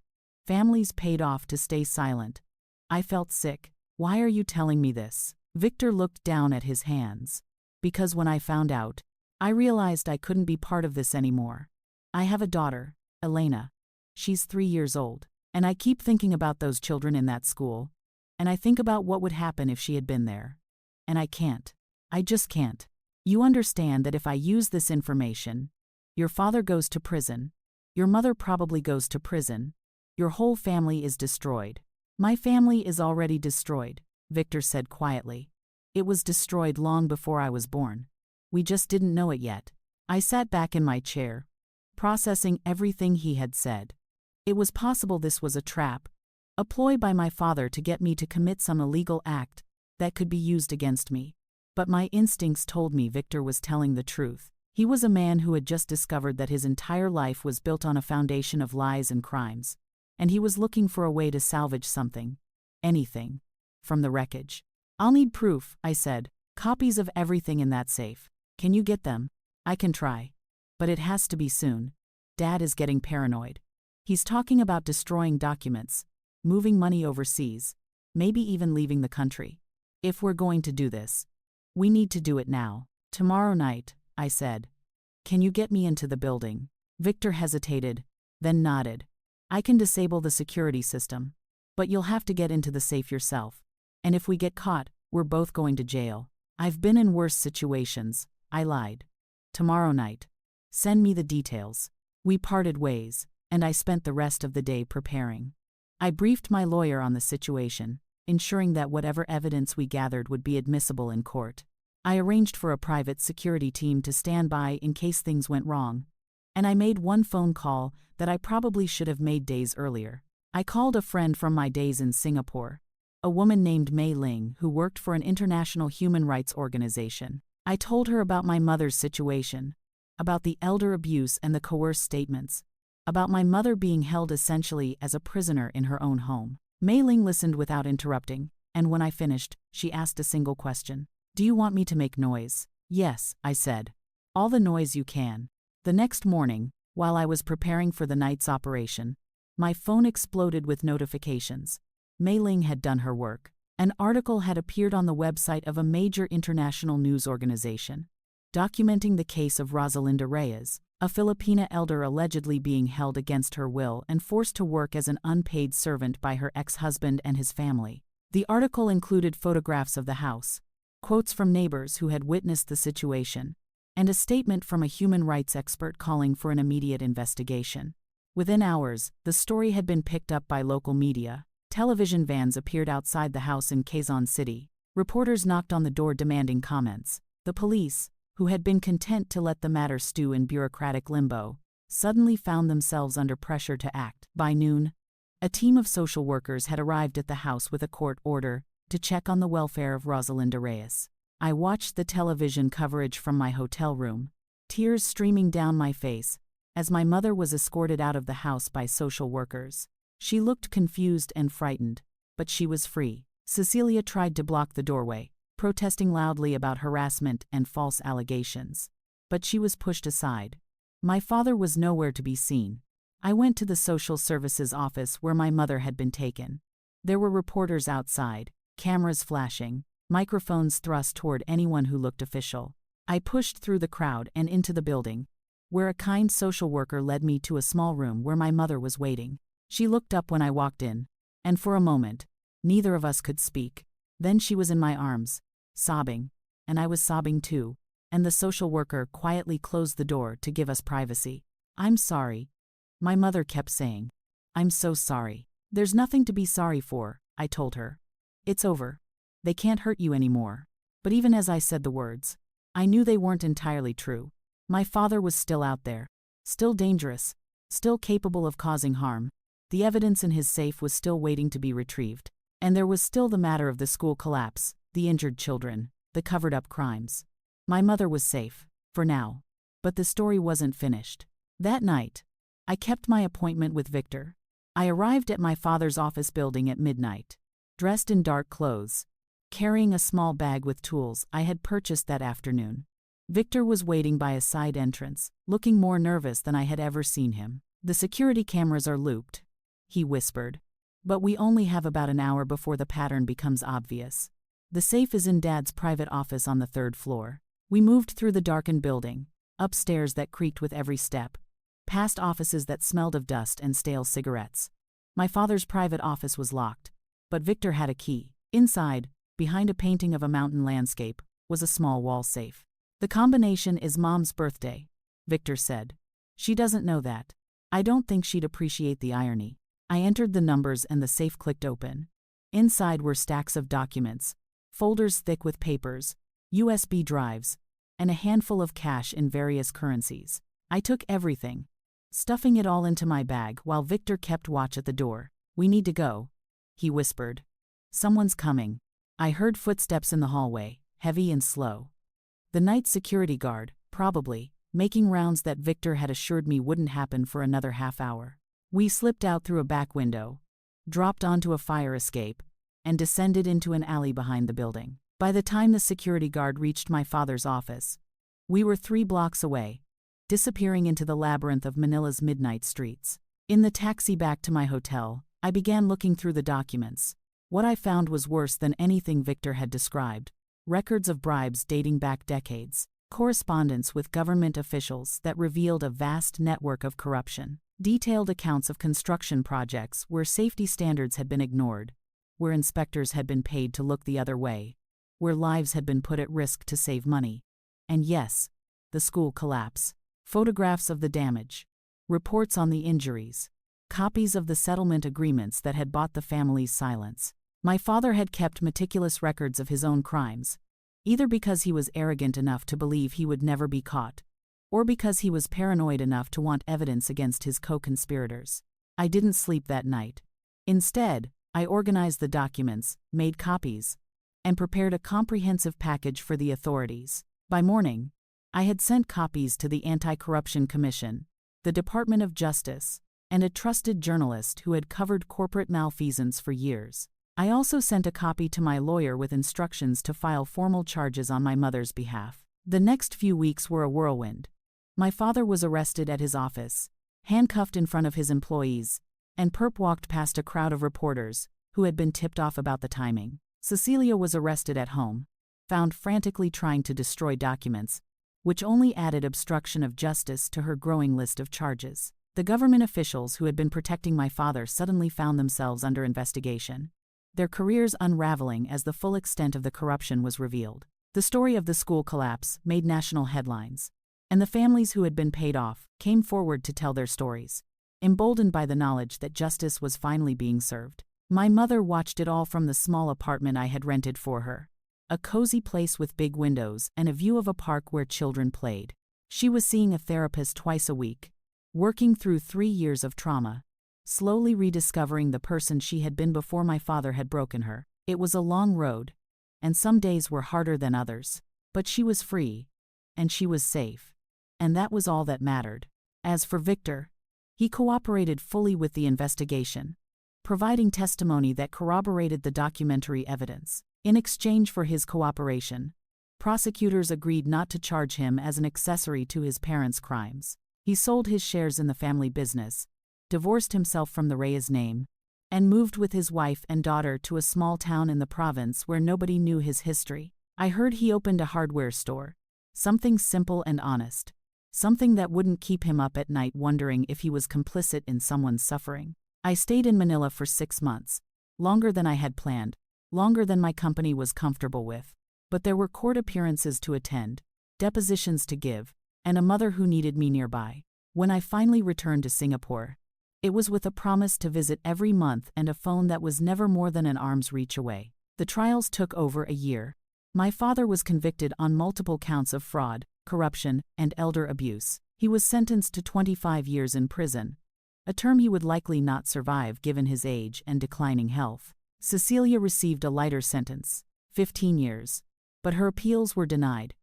Families paid off to stay silent." I felt sick. "Why are you telling me this?" Victor looked down at his hands. "Because when I found out, I realized I couldn't be part of this anymore. I have a daughter, Elena. She's 3 years old. And I keep thinking about those children in that school. And I think about what would happen if she had been there. And I can't. I just can't. You understand that if I use this information, your father goes to prison. Your mother probably goes to prison. Your whole family is destroyed." "My family is already destroyed," Victor said quietly. "It was destroyed long before I was born. We just didn't know it yet." I sat back in my chair, processing everything he had said. It was possible this was a trap, a ploy by my father to get me to commit some illegal act that could be used against me. But my instincts told me Victor was telling the truth. He was a man who had just discovered that his entire life was built on a foundation of lies and crimes, and he was looking for a way to salvage something, anything, from the wreckage. "I'll need proof," I said. "Copies of everything in that safe. Can you get them?" "I can try. But it has to be soon. Dad is getting paranoid. He's talking about destroying documents, moving money overseas, maybe even leaving the country. If we're going to do this, we need to do it now." "Tomorrow night," I said. "Can you get me into the building?" Victor hesitated, then nodded. "I can disable the security system, but you'll have to get into the safe yourself. And if we get caught, we're both going to jail." "I've been in worse situations," I lied. "Tomorrow night. Send me the details." We parted ways, and I spent the rest of the day preparing. I briefed my lawyer on the situation, ensuring that whatever evidence we gathered would be admissible in court. I arranged for a private security team to stand by in case things went wrong, and I made one phone call that I probably should have made days earlier. I called a friend from my days in Singapore, a woman named Maid who worked for an international human rights organization. I told her about my mother's situation, about the elder abuse and the coerced statements, about my mother being held essentially as a prisoner in her own home. Mei Ling listened without interrupting, and when I finished, she asked a single question. "Do you want me to make noise?" "Yes," I said. "All the noise you can." The next morning, while I was preparing for the night's operation, my phone exploded with notifications. Mei Ling had done her work. An article had appeared on the website of a major international news organization, documenting the case of Rosalinda Reyes, a Filipina elder allegedly being held against her will and forced to work as an unpaid servant by her ex-husband and his family. The article included photographs of the house, quotes from neighbors who had witnessed the situation, and a statement from a human rights expert calling for an immediate investigation. Within hours, the story had been picked up by local media. Television vans appeared outside the house in Quezon City. Reporters knocked on the door demanding comments. The police, who had been content to let the matter stew in bureaucratic limbo, suddenly found themselves under pressure to act. By noon, a team of social workers had arrived at the house with a court order to check on the welfare of Rosalinda Reyes. I watched the television coverage from my hotel room, tears streaming down my face, as my mother was escorted out of the house by social workers. She looked confused and frightened, but she was free. Cecilia tried to block the doorway, protesting loudly about harassment and false allegations. But she was pushed aside. My father was nowhere to be seen. I went to the social services office where my mother had been taken. There were reporters outside, cameras flashing, microphones thrust toward anyone who looked official. I pushed through the crowd and into the building, where a kind social worker led me to a small room where my mother was waiting. She looked up when I walked in, and for a moment, neither of us could speak. Then she was in my arms, sobbing, and I was sobbing too, and the social worker quietly closed the door to give us privacy. "I'm sorry," my mother kept saying. "I'm so sorry." "There's nothing to be sorry for," I told her. "It's over. They can't hurt you anymore." But even as I said the words, I knew they weren't entirely true. My father was still out there, still dangerous, still capable of causing harm. The evidence in his safe was still waiting to be retrieved. And there was still the matter of the school collapse, the injured children, the covered-up crimes. My mother was safe, for now. But the story wasn't finished. That night, I kept my appointment with Victor. I arrived at my father's office building at midnight, dressed in dark clothes, carrying a small bag with tools I had purchased that afternoon. Victor was waiting by a side entrance, looking more nervous than I had ever seen him. "The security cameras are looped," he whispered. "But we only have about an hour before the pattern becomes obvious. The safe is in Dad's private office on the 3rd floor." We moved through the darkened building, up stairs that creaked with every step, past offices that smelled of dust and stale cigarettes. My father's private office was locked, but Victor had a key. Inside, behind a painting of a mountain landscape, was a small wall safe. "The combination is Mom's birthday," Victor said. "She doesn't know that. I don't think she'd appreciate the irony." I entered the numbers and the safe clicked open. Inside were stacks of documents, folders thick with papers, USB drives, and a handful of cash in various currencies. I took everything, stuffing it all into my bag while Victor kept watch at the door. "We need to go," he whispered. "Someone's coming." I heard footsteps in the hallway, heavy and slow. The night security guard, probably, making rounds that Victor had assured me wouldn't happen for another half hour. We slipped out through a back window, dropped onto a fire escape, and descended into an alley behind the building. By the time the security guard reached my father's office, we were 3 blocks away, disappearing into the labyrinth of Manila's midnight streets. In the taxi back to my hotel, I began looking through the documents. What I found was worse than anything Victor had described. Records of bribes dating back decades, correspondence with government officials that revealed a vast network of corruption, detailed accounts of construction projects where safety standards had been ignored, where inspectors had been paid to look the other way, where lives had been put at risk to save money. And yes, the school collapse. Photographs of the damage, reports on the injuries, copies of the settlement agreements that had bought the family's silence. My father had kept meticulous records of his own crimes, either because he was arrogant enough to believe he would never be caught, or because he was paranoid enough to want evidence against his co-conspirators. I didn't sleep that night. Instead, I organized the documents, made copies, and prepared a comprehensive package for the authorities. By morning, I had sent copies to the Anti-Corruption Commission, the Department of Justice, and a trusted journalist who had covered corporate malfeasance for years. I also sent a copy to my lawyer with instructions to file formal charges on my mother's behalf. The next few weeks were a whirlwind. My father was arrested at his office, handcuffed in front of his employees, and Perp walked past a crowd of reporters who had been tipped off about the timing. Cecilia was arrested at home, found frantically trying to destroy documents, which only added obstruction of justice to her growing list of charges. The government officials who had been protecting my father suddenly found themselves under investigation, their careers unraveling as the full extent of the corruption was revealed. The story of the school collapse made national headlines, and the families who had been paid off came forward to tell their stories, emboldened by the knowledge that justice was finally being served. My mother watched it all from the small apartment I had rented for her, a cozy place with big windows and a view of a park where children played. She was seeing a therapist twice a week, working through 3 years of trauma, slowly rediscovering the person she had been before my father had broken her. It was a long road, and some days were harder than others, but she was free, and she was safe, and that was all that mattered. As for Victor, he cooperated fully with the investigation, providing testimony that corroborated the documentary evidence. In exchange for his cooperation, prosecutors agreed not to charge him as an accessory to his parents' crimes. He sold his shares in the family business, divorced himself from the Reyes name, and moved with his wife and daughter to a small town in the province where nobody knew his history. I heard he opened a hardware store. Something simple and honest. Something that wouldn't keep him up at night wondering if he was complicit in someone's suffering. I stayed in Manila for 6 months. Longer than I had planned. Longer than my company was comfortable with. But there were court appearances to attend, depositions to give, and a mother who needed me nearby. When I finally returned to Singapore, it was with a promise to visit every month and a phone that was never more than an arm's reach away. The trials took over a year. My father was convicted on multiple counts of fraud, corruption, and elder abuse. He was sentenced to 25 years in prison, a term he would likely not survive given his age and declining health. Cecilia received a lighter sentence, 15 years. But her appeals were denied,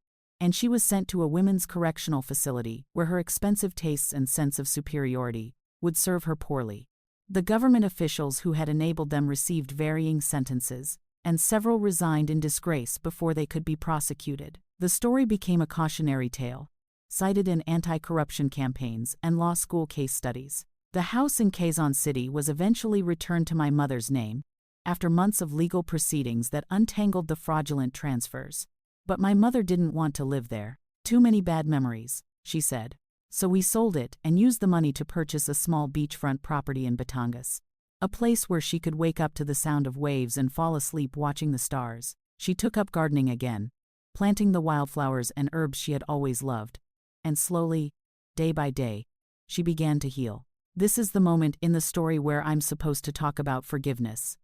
and she was sent to a women's correctional facility where her expensive tastes and sense of superiority would serve her poorly. The government officials who had enabled them received varying sentences, and several resigned in disgrace before they could be prosecuted. The story became a cautionary tale, cited in anti-corruption campaigns and law school case studies. The house in Quezon City was eventually returned to my mother's name, after months of legal proceedings that untangled the fraudulent transfers. But my mother didn't want to live there. Too many bad memories, she said. So we sold it and used the money to purchase a small beachfront property in Batangas. A place where she could wake up to the sound of waves and fall asleep watching the stars. She took up gardening again, planting the wildflowers and herbs she had always loved. And slowly, day by day, she began to heal. This is the moment in the story where I'm supposed to talk about forgiveness.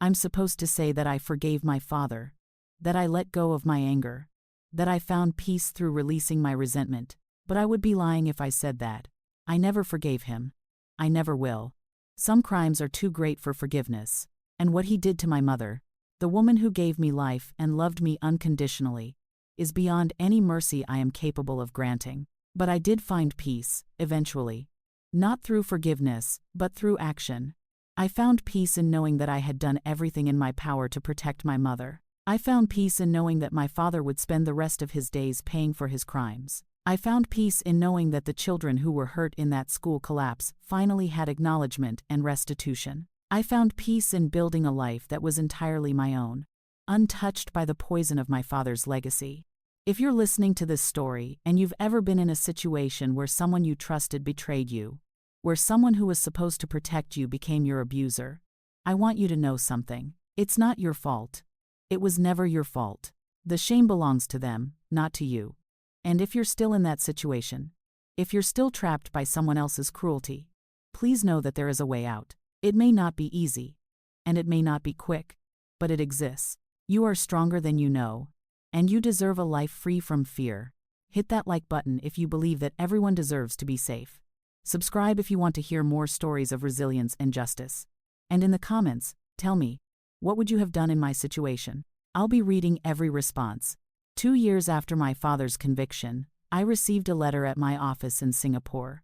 I'm supposed to say that I forgave my father, that I let go of my anger, that I found peace through releasing my resentment. But I would be lying if I said that. I never forgave him. I never will. Some crimes are too great for forgiveness. And what he did to my mother, the woman who gave me life and loved me unconditionally, is beyond any mercy I am capable of granting. But I did find peace, eventually. Not through forgiveness, but through action. I found peace in knowing that I had done everything in my power to protect my mother. I found peace in knowing that my father would spend the rest of his days paying for his crimes. I found peace in knowing that the children who were hurt in that school collapse finally had acknowledgement and restitution. I found peace in building a life that was entirely my own, untouched by the poison of my father's legacy. If you're listening to this story and you've ever been in a situation where someone you trusted betrayed you, where someone who was supposed to protect you became your abuser, I want you to know something. It's not your fault. It was never your fault. The shame belongs to them, not to you. And if you're still in that situation, if you're still trapped by someone else's cruelty, please know that there is a way out. It may not be easy, and it may not be quick, but it exists. You are stronger than you know, and you deserve a life free from fear. Hit that like button if you believe that everyone deserves to be safe. Subscribe if you want to hear more stories of resilience and justice. And in the comments, tell me, what would you have done in my situation? I'll be reading every response. 2 years after my father's conviction, I received a letter at my office in Singapore.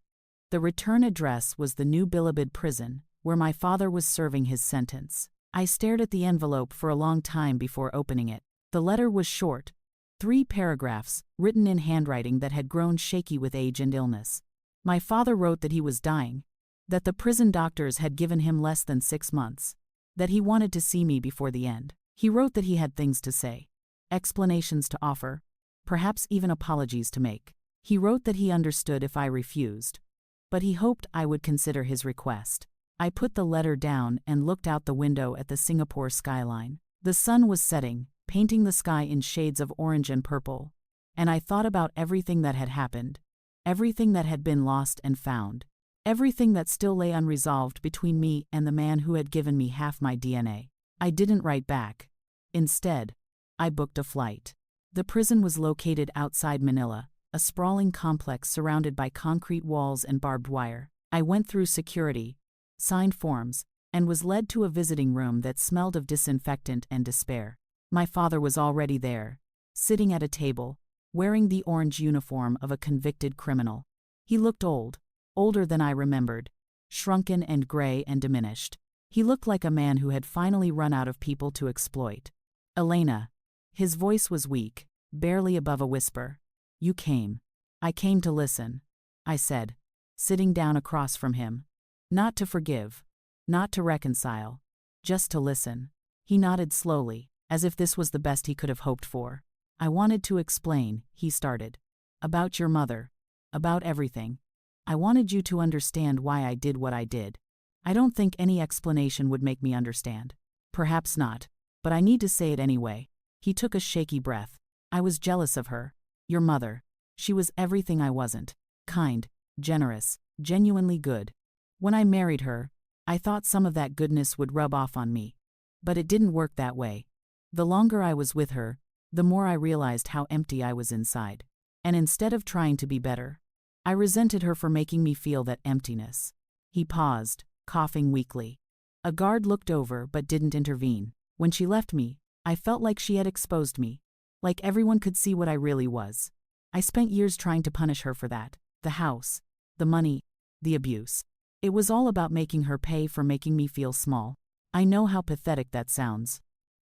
The return address was the New Bilibid prison, where my father was serving his sentence. I stared at the envelope for a long time before opening it. The letter was short, 3 paragraphs, written in handwriting that had grown shaky with age and illness. My father wrote that he was dying, that the prison doctors had given him less than 6 months, that he wanted to see me before the end. He wrote that he had things to say, explanations to offer, perhaps even apologies to make. He wrote that he understood if I refused, but he hoped I would consider his request. I put the letter down and looked out the window at the Singapore skyline. The sun was setting, painting the sky in shades of orange and purple, and I thought about everything that had happened, everything that had been lost and found, everything that still lay unresolved between me and the man who had given me half my DNA. I didn't write back. Instead, I booked a flight. The prison was located outside Manila, a sprawling complex surrounded by concrete walls and barbed wire. I went through security, signed forms, and was led to a visiting room that smelled of disinfectant and despair. My father was already there, sitting at a table, wearing the orange uniform of a convicted criminal. He looked old, older than I remembered, shrunken and gray and diminished. He looked like a man who had finally run out of people to exploit. Elena. His voice was weak, barely above a whisper. You came. I came to listen, I said, sitting down across from him. Not to forgive. Not to reconcile. Just to listen. He nodded slowly, as if this was the best he could have hoped for. I wanted to explain, he started. About your mother. About everything. I wanted you to understand why I did what I did. I don't think any explanation would make me understand. Perhaps not, but I need to say it anyway. He took a shaky breath. I was jealous of her. Your mother. She was everything I wasn't. Kind, generous, genuinely good. When I married her, I thought some of that goodness would rub off on me. But it didn't work that way. The longer I was with her, the more I realized how empty I was inside. And instead of trying to be better, I resented her for making me feel that emptiness. He paused, coughing weakly. A guard looked over but didn't intervene. When she left me, I felt like she had exposed me. Like everyone could see what I really was. I spent years trying to punish her for that. The house, the money, the abuse. It was all about making her pay for making me feel small. I know how pathetic that sounds.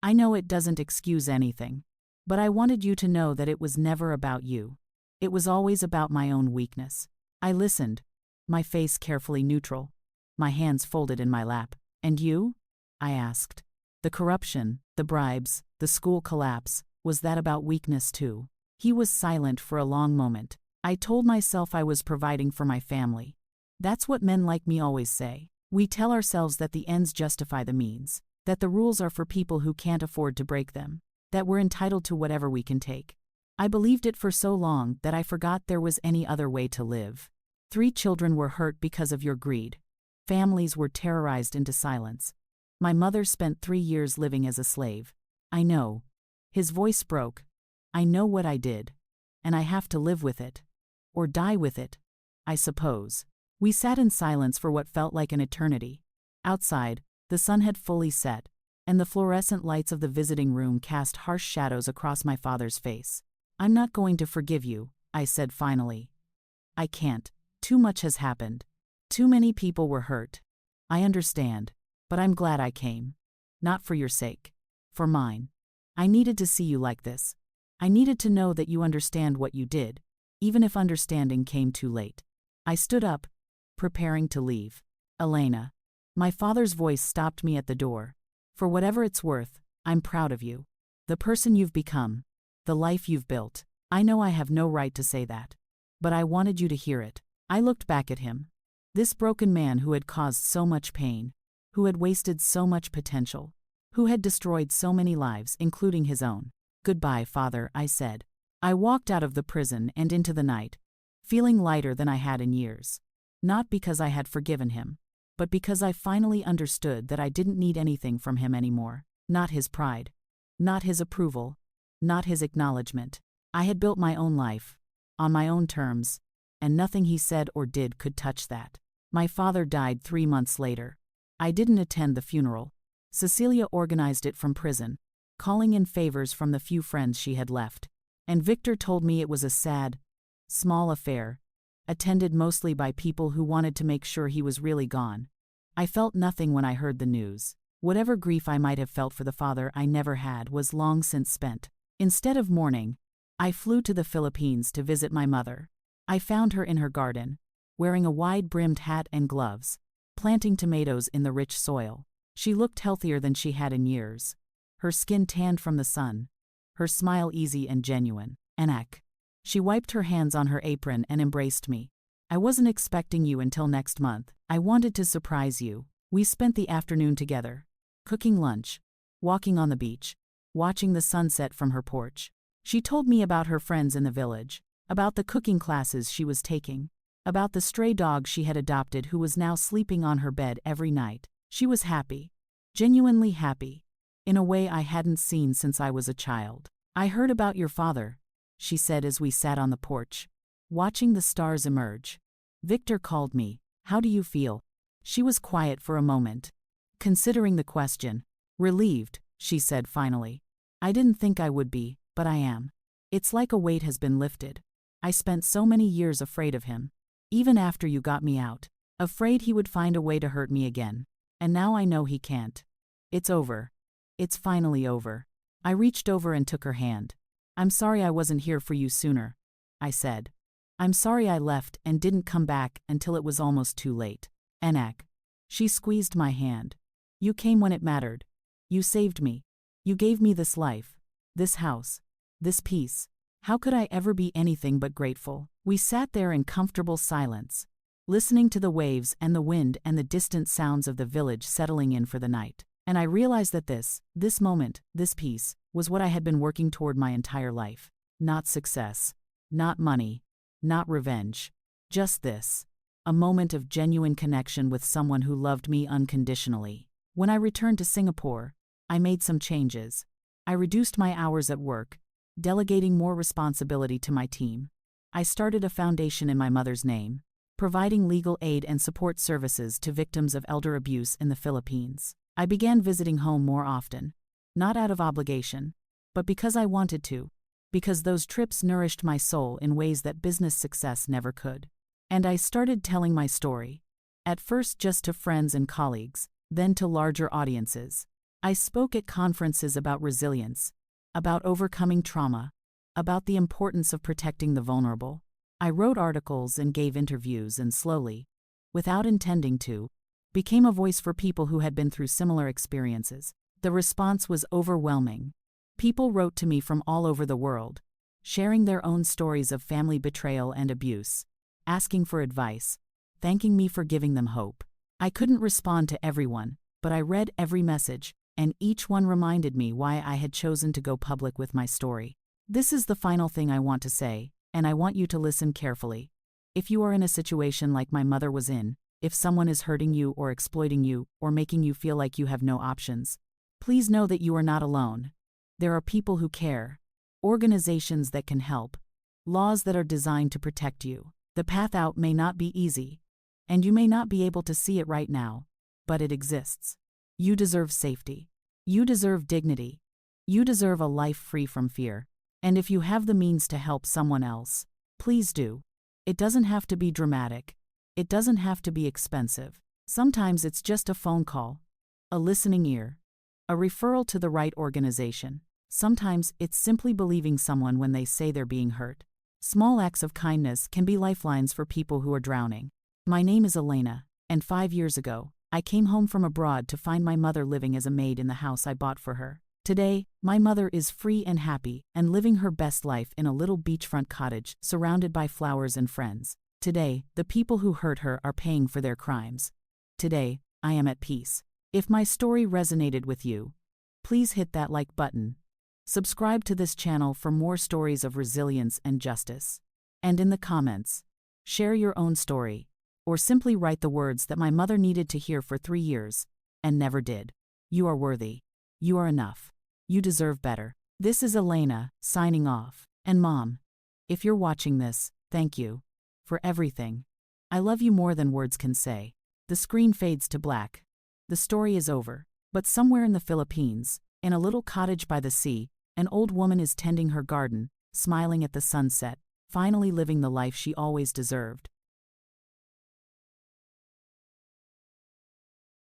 I know it doesn't excuse anything. But I wanted you to know that it was never about you. It was always about my own weakness. I listened, my face carefully neutral, my hands folded in my lap. And you? I asked. The corruption, the bribes, the school collapse, was that about weakness too? He was silent for a long moment. I told myself I was providing for my family. That's what men like me always say. We tell ourselves that the ends justify the means, that the rules are for people who can't afford to break them, that we're entitled to whatever we can take. I believed it for so long that I forgot there was any other way to live. 3 children were hurt because of your greed. Families were terrorized into silence. My mother spent 3 years living as a slave. I know. His voice broke. I know what I did. And I have to live with it. Or die with it, I suppose. We sat in silence for what felt like an eternity. Outside, the sun had fully set, and the fluorescent lights of the visiting room cast harsh shadows across my father's face. I'm not going to forgive you, I said finally. I can't. Too much has happened. Too many people were hurt. I understand, but I'm glad I came. Not for your sake. For mine. I needed to see you like this. I needed to know that you understand what you did, even if understanding came too late. I stood up, preparing to leave. Elena. My father's voice stopped me at the door. For whatever it's worth, I'm proud of you. The person you've become. The life you've built. I know I have no right to say that. But I wanted you to hear it. I looked back at him. This broken man who had caused so much pain, who had wasted so much potential, who had destroyed so many lives, including his own. Goodbye, Father, I said. I walked out of the prison and into the night, feeling lighter than I had in years. Not because I had forgiven him, but because I finally understood that I didn't need anything from him anymore. Not his pride. Not his approval. Not his acknowledgement. I had built my own life, on my own terms, and nothing he said or did could touch that. My father died 3 months later. I didn't attend the funeral. Cecilia organized it from prison, calling in favors from the few friends she had left. And Victor told me it was a sad, small affair, attended mostly by people who wanted to make sure he was really gone. I felt nothing when I heard the news. Whatever grief I might have felt for the father I never had was long since spent. Instead of mourning, I flew to the Philippines to visit my mother. I found her in her garden, wearing a wide-brimmed hat and gloves, planting tomatoes in the rich soil. She looked healthier than she had in years. Her skin tanned from the sun, her smile easy and genuine. Anak. She wiped her hands on her apron and embraced me. I wasn't expecting you until next month. I wanted to surprise you. We spent the afternoon together, cooking lunch, walking on the beach, watching the sunset from her porch. She told me about her friends in the village, about the cooking classes she was taking, about the stray dog she had adopted who was now sleeping on her bed every night. She was happy, genuinely happy, in a way I hadn't seen since I was a child. I heard about your father, she said as we sat on the porch, watching the stars emerge. Victor called me. How do you feel? She was quiet for a moment, considering the question. Relieved, she said finally. I didn't think I would be, but I am. It's like a weight has been lifted. I spent so many years afraid of him, even after you got me out, afraid he would find a way to hurt me again. And now I know he can't. It's over. It's finally over. I reached over and took her hand. I'm sorry I wasn't here for you sooner, I said. I'm sorry I left and didn't come back until it was almost too late. Anak. She squeezed my hand. You came when it mattered. You saved me. You gave me this life, this house, this peace. How could I ever be anything but grateful? We sat there in comfortable silence, listening to the waves and the wind and the distant sounds of the village settling in for the night. And I realized that this moment, this peace, was what I had been working toward my entire life. Not success, not money, not revenge. Just this. A moment of genuine connection with someone who loved me unconditionally. When I returned to Singapore, I made some changes. I reduced my hours at work, delegating more responsibility to my team. I started a foundation in my mother's name, providing legal aid and support services to victims of elder abuse in the Philippines. I began visiting home more often, not out of obligation, but because I wanted to, because those trips nourished my soul in ways that business success never could. And I started telling my story, at first just to friends and colleagues, then to larger audiences. I spoke at conferences about resilience, about overcoming trauma, about the importance of protecting the vulnerable. I wrote articles and gave interviews and slowly, without intending to, became a voice for people who had been through similar experiences. The response was overwhelming. People wrote to me from all over the world, sharing their own stories of family betrayal and abuse, asking for advice, thanking me for giving them hope. I couldn't respond to everyone, but I read every message, and each one reminded me why I had chosen to go public with my story. This is the final thing I want to say, and I want you to listen carefully. If you are in a situation like my mother was in, if someone is hurting you or exploiting you or making you feel like you have no options, please know that you are not alone. There are people who care, organizations that can help, laws that are designed to protect you. The path out may not be easy, and you may not be able to see it right now, but it exists. You deserve safety. You deserve dignity. You deserve a life free from fear. And if you have the means to help someone else, please do. It doesn't have to be dramatic. It doesn't have to be expensive. Sometimes it's just a phone call, a listening ear, a referral to the right organization. Sometimes it's simply believing someone when they say they're being hurt. Small acts of kindness can be lifelines for people who are drowning. My name is Elena, and 5 years ago, I came home from abroad to find my mother living as a maid in the house I bought for her. Today, my mother is free and happy and living her best life in a little beachfront cottage surrounded by flowers and friends. Today, the people who hurt her are paying for their crimes. Today, I am at peace. If my story resonated with you, please hit that like button. Subscribe to this channel for more stories of resilience and justice. And in the comments, share your own story, or simply write the words that my mother needed to hear for 3 years, and never did. You are worthy. You are enough. You deserve better. This is Elena, signing off. And Mom, if you're watching this, thank you for everything. I love you more than words can say. The screen fades to black. The story is over. But somewhere in the Philippines, in a little cottage by the sea, an old woman is tending her garden, smiling at the sunset, finally living the life she always deserved.